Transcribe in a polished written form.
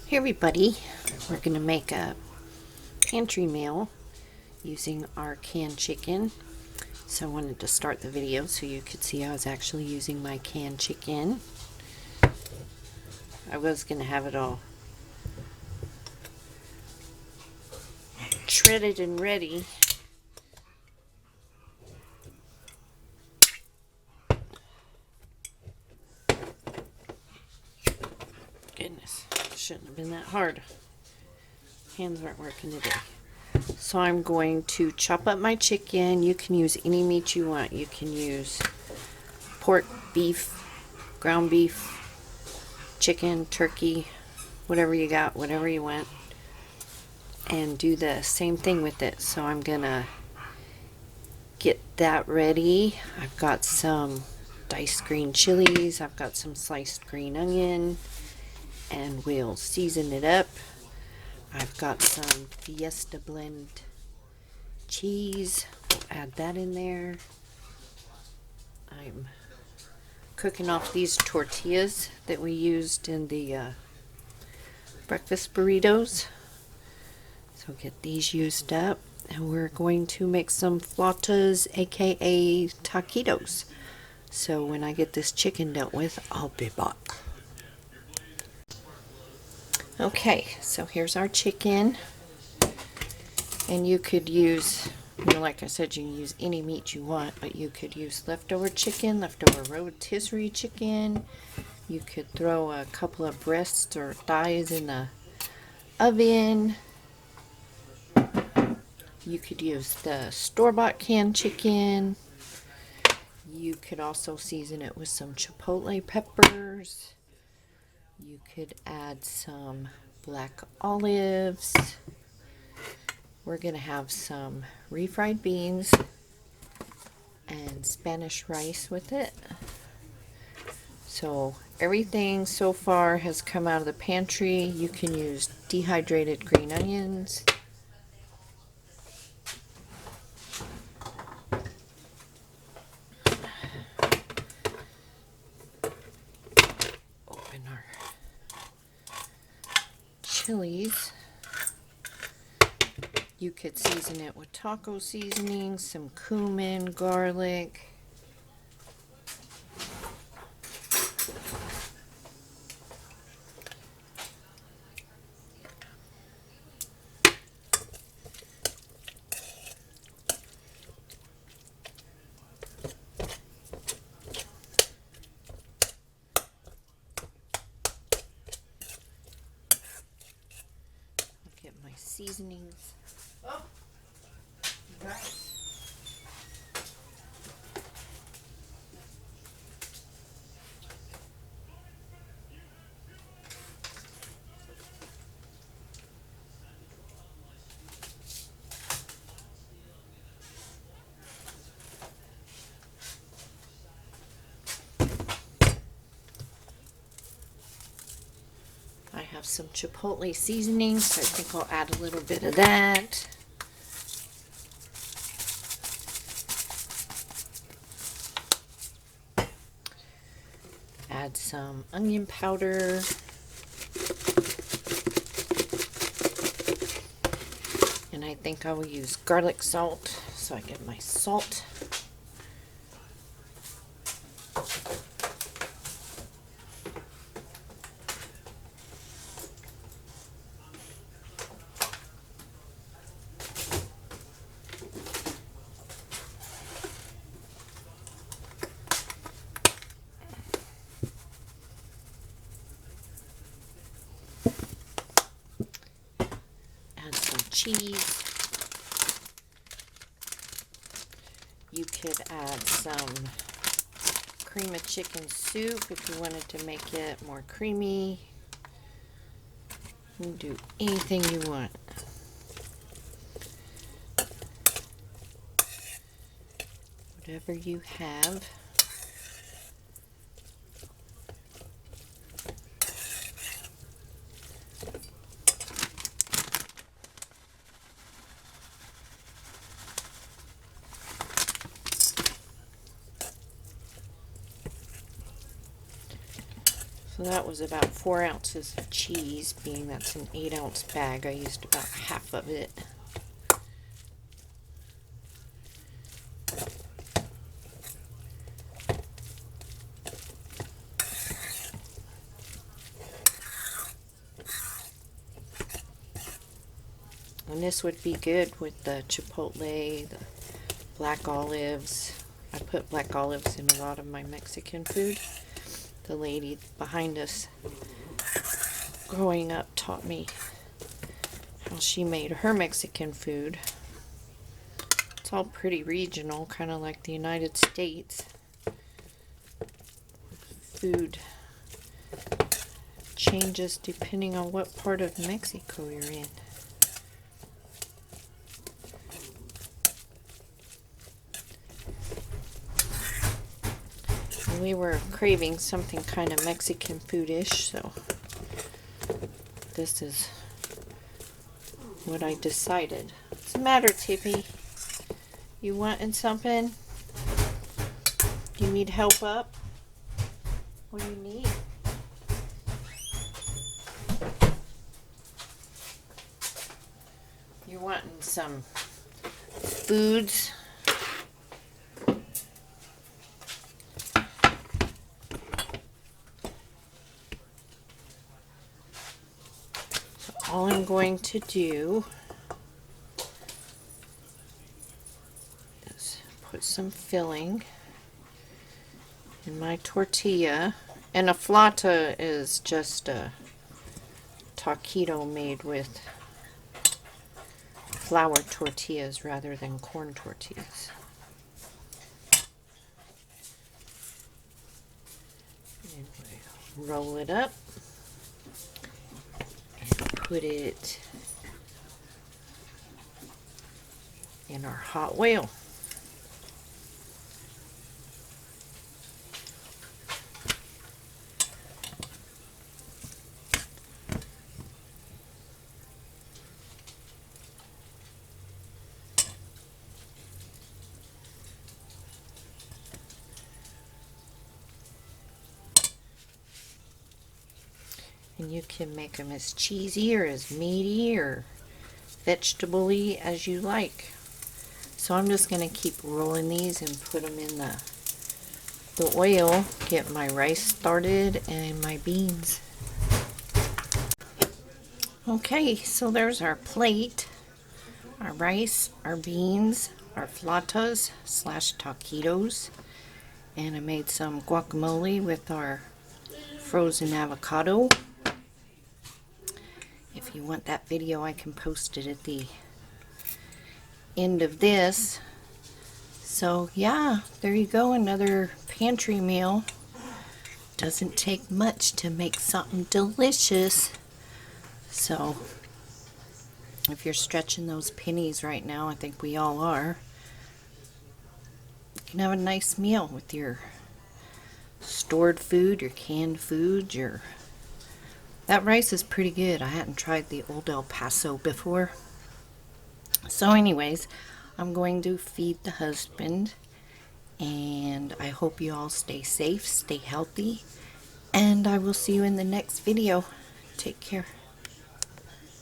Hey everybody, we're going to make a pantry meal using our canned chicken. So I wanted to start the video so you could see I was actually using my canned chicken. I was going to have it all shredded and ready. Goodness, shouldn't have been that hard. Hands aren't working today. So I'm going to chop up my chicken. You can use any meat you want. You can use pork, beef, ground beef, chicken, turkey, whatever you got, whatever you want, and do the same thing with it. So I'm gonna get that ready. I've got some diced green chilies, I've got some sliced green onion, and we'll season it up. I've got some Fiesta blend cheese, we'll add that in there. I'm cooking off these tortillas that we used in the breakfast burritos. So get these used up, and we're going to make some flautas, aka taquitos. So when I get this chicken dealt with, I'll be back. Okay, so here's our chicken, and you could use, like I said, you can use any meat you want, but you could use leftover chicken, leftover rotisserie chicken. You could throw a couple of breasts or thighs in the oven. You could use the store-bought canned chicken. You could also season it with some chipotle peppers. You could add some black olives. We're going to have some refried beans and Spanish rice with it. So everything so far has come out of the pantry. You can use dehydrated green onions. Open our chilies. You could season it with taco seasoning, some cumin, garlic. Get my seasonings. Oh, right. I have some chipotle seasoning, so I think I'll add a little bit of that. Add some onion powder. And I think I will use garlic salt, so I get my salt. Add some cheese. You could add some cream of chicken soup if you wanted to make it more creamy. You can do anything you want. Whatever you have. So that was about 4 ounces of cheese, being that's an 8-ounce bag. I used about half of it. And this would be good with the chipotle, the black olives. I put black olives in a lot of my Mexican food. The lady behind us growing up taught me how she made her Mexican food. It's all pretty regional, kind of like the United States. Food changes depending on what part of Mexico you're in. We were craving something kind of Mexican food-ish, so this is what I decided. What's the matter, Tippy? You wanting something? Do you need help up? What do you need? You're wanting some foods? All I'm going to do is put some filling in my tortilla. And a flauta is just a taquito made with flour tortillas rather than corn tortillas. And we roll it up. Put it in our hot oil. And you can make them as cheesy or as meaty or vegetable-y as you like. So I'm just going to keep rolling these and put them in the oil, get my rice started and my beans. Okay, so there's our plate, our rice, our beans, our flautas / taquitos, and I made some guacamole with our frozen avocado. If you want that video, I can post it at the end of this. So yeah, there you go, another pantry meal. Doesn't take much to make something delicious. So if you're stretching those pennies right now, I think we all are, you can have a nice meal with your stored food, your canned food, your... That rice is pretty good. I hadn't tried the Old El Paso before. So anyways, I'm going to feed the husband, and I hope you all stay safe, stay healthy, and I will see you in the next video. Take care.